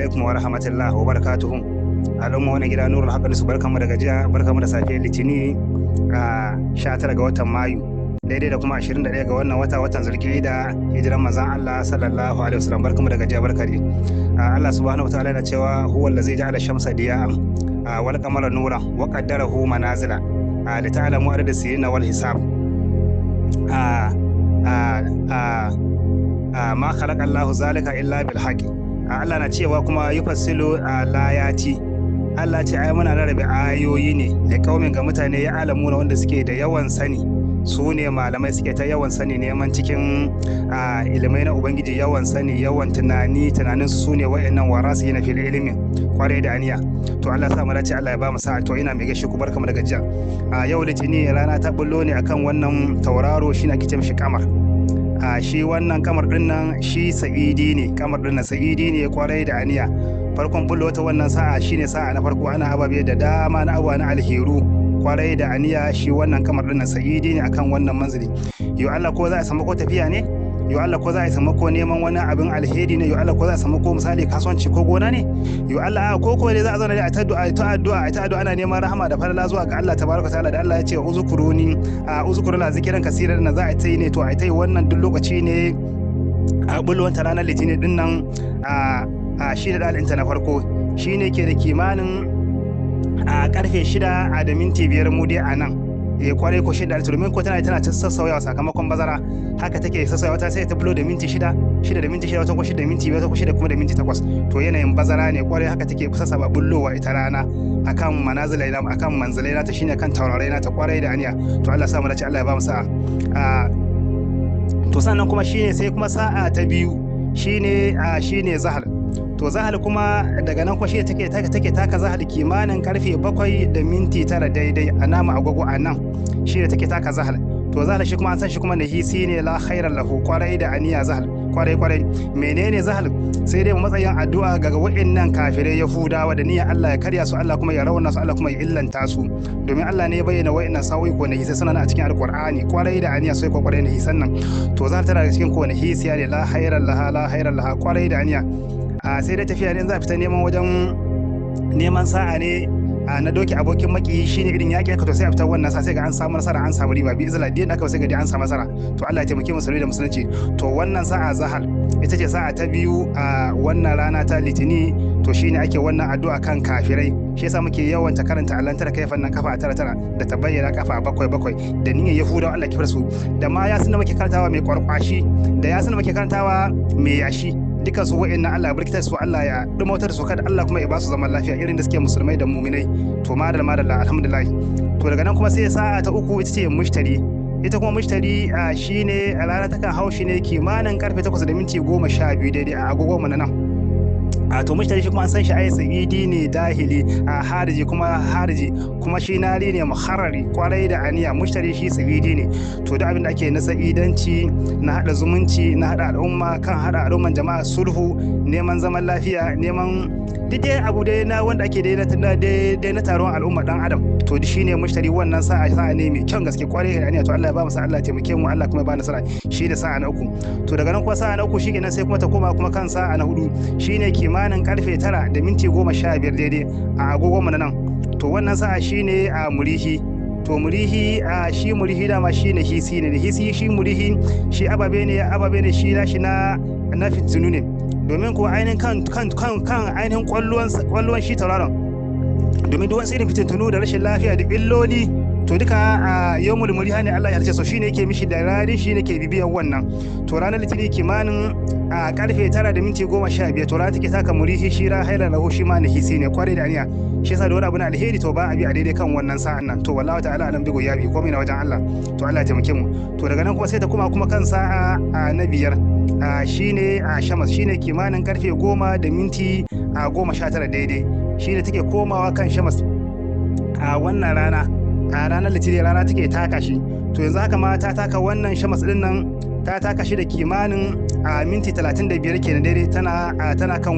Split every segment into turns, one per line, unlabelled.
alaikum wa rahmatullahi wa barakatuhu. Al'umma wani gida Nurul Haqqi su barkamu da gajiya, barkamu da safiyar Litini a 19 ga watan Mayu. Daidai da kuma 21 ga wannan watan Zulqa'ida hijiran manzon Allah sallallahu alaihi wasallam. Barkamu da gajiya, barkari. Allah subhanahu wataala yana cewa huwa allazi ja'ala shamsa diya'an wal qamara nuran wa qaddarahu manazila li ta'lamu adada sirina wal hisab. Ma khalaqa Allahu zalika illa bil haqqi. Allah na cewa kuma yufassilu layati. Allah ce ai muna rarrabe ayoyi ne da kaumin ga mutane ya alamu na wanda suke da yawan sani, su ne malamai suke ta yawan sani neman cikin ilimai na ubangiji, yawan sani, yawan tunanin su ne wa'annan warasu yana fil ilimin kwarai da aniya. To Allah sa mu dace, Allah ya ba mu sa'a. To ina mai gaishe ku, barkamu da gajiya. Yau Litini rana ta bullo ne akan wannan tauraro, shi na kice mishi kamar. Shi wannan kamar din nan shi sa'idi ne, kamar din nan sa'idi ne kwarai da aniya. Farkon bullo ta wannan sa'a shine sa'a na farko, ana ababe da dama na abuwa na alheru kwarai da aniya. Shi wannan kamar din nan sa'idi ne akan wannan manzili. Yo Allah ko za a samu ko tafiya ne? Yo Allah ko za a samu ko neman wani abin alheri ne? Yo Allah ko za a samu ko misali kasuwanci ko gona ne? Yo Allah ko dai za a zauna da ta addu'a ana neman rahama da falala zuwa ga Allah tabaraka ta'ala, da Allah ya ce uzkuruni uzkuru la zikran kaseeran na za a ta yi ne. To a ta yi wannan duk lokaci ne a bulwanta ranar Litinin din nan shi da dalinta na farko shine ke da kimanin karfe 6 da minti 5 mu dai a nan kwarai ko 6 domin ko tana ta sassauyawa sakamakon bazara, haka take sassauyawa ta sai ta bulo da minti 6 da minti 6 wata ko 6 da minti 5 wata ko 6 kuma da minti 8. To yanayin bazara ne kwarai, haka take kusa saba bullowa ita rana akan manazilai na, akan manzilai na ta shine kan taurarai na ta kwarai da aniya. To Allah sa mu dace, Allah ya ba mu sa'a. To sannan kuma shine sai kuma sa'a ta biyu shine zahal. To zahal kuma daga nan kuma shi take taka zahal kimanin karfe 7 da minti 9 daidai a nama agogo a nan, shi da take taka zahal. To zahal shi kuma an san shi kuma nahisi ne la khairan lahu kwarai da aniya zahal kwarai. Menene zahal? Sai dai matsayin addu'a ga wa'annan kafirai Yahudawa da niyyar Allah ya karya su, Allah kuma ya rauna su, Allah kuma ya illanta su, domin Allah ne ya bayyana wa'annan sawi ko nahisi suna a cikin alqur'ani kwarai da aniya sai kwarai nahisan nan. To zahal tana cikin ko nahisiya ne la khairan laha kwarai da aniya. Sai dai tafiya ne za a fita neman sa'a ne na doki abokin maki shine irin yaƙi ka, to sai a fitar wannan sai ga an samu nasara, an samu riba bi izla din aka sai ga an samu nasara. To Allah ya taimake mu da musulunci. To wannan sa'a zahal ita ce sa'a ta biyu a wannan rana ta Litini. To shine ake wannan addu'a kan kafirai, shi yasa muke yawan ta karanta Allah ta kai fannin kafa 9 da ta bayyana kafa 7 da niyyar Yahudawa Allah kifar su, da ma yasin da muke karantawa mai kwarkwashi, da yasin da muke karantawa mai yashi. Dukan su wa'annan Allah ya barkita su, Allah ya dumautar su, kada Allah kuma ya ba su zaman lafiya irin da suke musulmai da muminai. To madalla alhamdulillah. To daga nan kuma sai sa'a ta uku ita ce mushtari. Ita kuma mushtari shine a rana takan haushi ne kimanin karfe 8 da minti 12 daidai a agogon mu na nan. To mushtari shi kuma an san shi ai sa'idi ne dahili hariji kuma shi nari ne muharrari kwarai da aniya. Mushtari shi sa'idi ne. To da abin da ake na sa'idanci, na hada zumunci, na hada al'umma, kan hada al'umman jama'a, sulhu, neman zaman lafiya, neman duk abu dai na wanda ake dai na taron al'umma dan adam. To shi ne mushtari. Wannan sa'a ne mai kyan gaske kwarai da aniya. To Allah ya ba mu sa'a, Allah ya taimake mu, Allah kuma ya ba nasara. Shi da sa'a na uku. To daga nan kuma sa'a na uku shi kenan sai kuma ta koma kuma kan sa'a na hudu shine kimanin karfe 9 da minti 15 daidai a agogon mu na nan. To wannan sa'a shine a murihi. To murihi shi murihi dama shi ne hisi ne. Hisi shi murihi shi ababe ne shi nashi na fitinu ne, domin ko ainihin kan ainihin kwallon shi tauraron, domin duk wasu irin fitintunu da rashin lafiya da illoli to duka yawmul muriha ne Allah ya halice so, shine yake mishi da rari, shine ke bibiyan wannan. To ranar Litinin kimanin karfe 9 da minti 15 to ranar take taka murihi shi ra haila lahu shi ma nahisi ne kwarai da aniya. Shi yasa da wani abu na alheri to ba a bi a daidai kan wannan sa'an nan. To wallahi ta'ala alam bigo ya bi komai na wajen Allah. To Allah ya taimake mu. To daga nan kuma sai ta kuma kan sa'a na biyar shine shamas, shine kimanin karfe 10 da minti 19 daidai, shine take komawa kan shamas a wannan rana. A ranar Litinin rana take taka shi. To yanzu haka ma ta taka wannan shamas din nan, ta taka shi da kimanin minti 35 kenan daidai, tana kan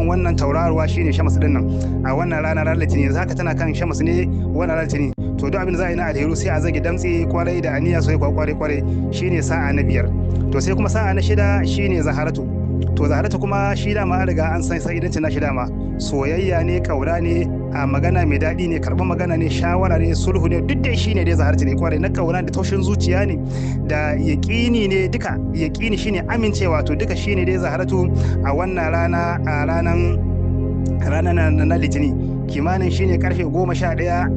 wannan tauraruwa shine shamas din nan a wannan ranar Litinin. Yanzu haka tana kan shamas ne wannan Litinin. To duk abin da za a yi na alheru sai a zage damtse kwarai da aniya sai kwarai shine sa'a na biyar. To sai kuma sa'a na shida shine zaharatu. to zaharatu kuma shi dama an riga an san sa'idancin nashi dama soyayya ne, kaura ne, a magana mai daɗi ne, karɓar magana ne, shawara ne, sulhu ne, duk dai shi ne dai zaharatu ne kwarai, na kaura da taushin zuciya ne da yaƙini ne, duka yaƙini shine amincewa, to duka shi ne dai zaharatu a wannan rana, a ranar na litini kimanin shine karfe 11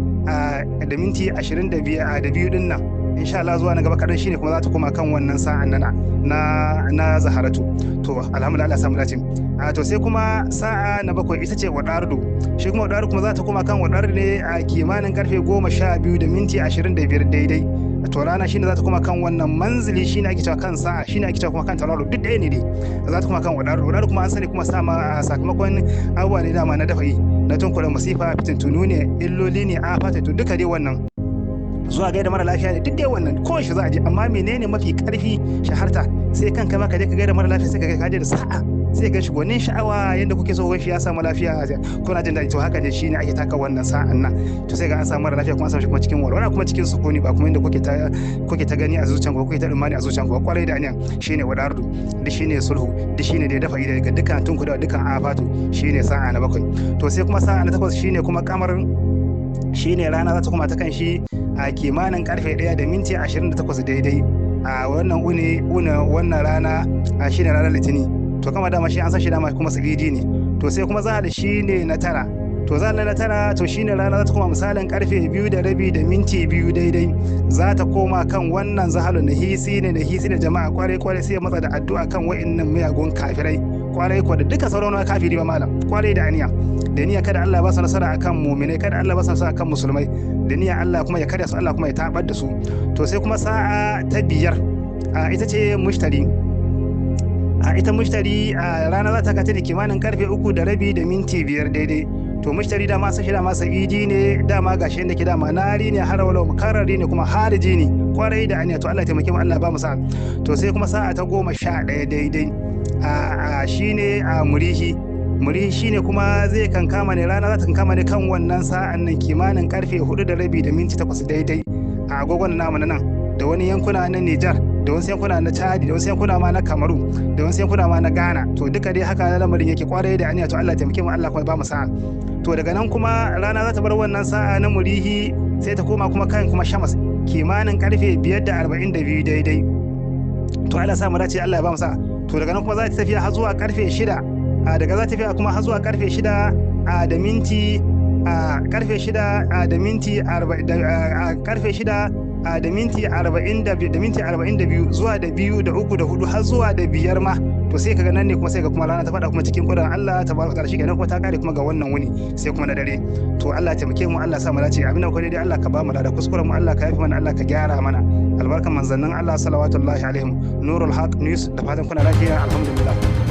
da minti 22 din nan insha Allah zuwa na gaba kadan shine kuma za ta koma kan wannan sa'an na zaharatu. To alhamdulillah Allah samu dace. To sai kuma sa'a na bakwai ita ce wadardu, shi kuma wadardu kuma za ta koma kan wadardu ne a kimanin karfe 12 da minti 25 daidai. To rana shine za ta koma kan wannan manzili, shine ake cewa kan sa'a, shine ake cewa kuma kan tauraro, duk ɗaya ne dai za ta koma kan wadardu kuma an sani kuma sakamakon abubuwa ne dama na dafa'i na tunkula masifa, fitintunu ne, illoli ne, afata, to duka dai wannan zuwa gaida mara lafiya ne, duk dai wannan ko shi za a je, amma menene mafi karfi shaharta sai kanka ma ka je ka gaida mara lafiya, sai ka je da sa'a, sai ga shi gwanin sha'awa yadda kuke so shi ya samu lafiya kuna jin daɗi, to haka ne shine ake taka wannan sa'an nan, to sai ga an samu mara lafiya kuma an samu shi kuma cikin walwala kuma cikin sukuni, ba kuma inda kuke ta gani a zuciyan ku, kuke ta dumani a zuciyan ku, kwarai da aniyan shine wadardu, duk shine sulhu, duk shine da dafa daga dukkan tunkuda dukkan afatu, shine sa'a na bakwai. To sai kuma sa'a na takwas shine kuma kamar shine rana za ta kuma ta kan shi a kimanin karfe 1 da minti 28 daidai a wannan wannan rana a shine ranar litini, to kama dama shi an san shi dama kuma sa'idi ne. To sai kuma za da shi ne na tara, to za na tara to shine rana za ta koma misalin karfe 2:30 da minti 2 daidai, za ta koma kan wannan zahalun na hisi ne jama'a kwarai sai ya matsa da addu'a kan wa'annan miyagun kafirai kwarai ko da duka sauran wani kafiri ba malam, kwarai da niyya kada Allah ba su nasara akan mu'minai, kada Allah ba su nasara akan musulmai, da niyya Allah kuma ya karya su, Allah kuma ya tabar da su. To sai kuma sa'a ta biyar ita ce mushtari, ita mushtari a rana za ta kace da kimanin karfe 3:30 da minti 5 daidai. To mushtari dama san shi dama sa'idi ne, dama gashi inda ke dama nari ne, har walau mukarrari ne, kuma hariji ne kwarai da aniya, to Allah ya taimake mu, Allah ba mu sa'a. To sai kuma sa'a ta 11 daidai shine murihi shine kuma zai kankama ne, rana za ta kankama ne kan wannan sa'an nan kimanin karfe 4:30 da minti 8 daidai a agogon namu nan, da wani yankuna na Nijar, da wasu yankuna na Chadi, da wasu yankuna ma na Kamaru, da wasu yankuna ma na Ghana, to duka dai haka lamarin yake kwarai da aniya, to Allah ya taimake mu, Allah kuma ba mu sa'a. To daga nan kuma rana za ta bar wannan sa'a na murihi sai ta koma kuma kan kuma shamas kimanin karfe 5:42 daidai, to Allah sa mu dace, Allah ya ba mu sa'a. To daga nan kuma za ta tafiya har zuwa karfe 6, daga za ta tafiya kuma har zuwa karfe 6 da minti karfe 6 da minti 40 karfe 6 da minti 42 zuwa da 2 da 3 da 4 har zuwa da 5 ma, to sai kaga nan ne kuma sai ga kuma rana ta fada kuma cikin kudan Allah tabaraka ta'ala, shikenan kuma ta kare kuma ga wannan wuni sai kuma na dare. To Allah ya taimake mu, Allah ya sa mu dace, abin da ko dai Allah ka ba mu da kuskuren mu, Allah ka yafi mana, Allah ka gyara mana, albarkan manzannin Allah salawatullahi alaihim. Nurul Haq News, da fatan kuna lafiya, alhamdulillah.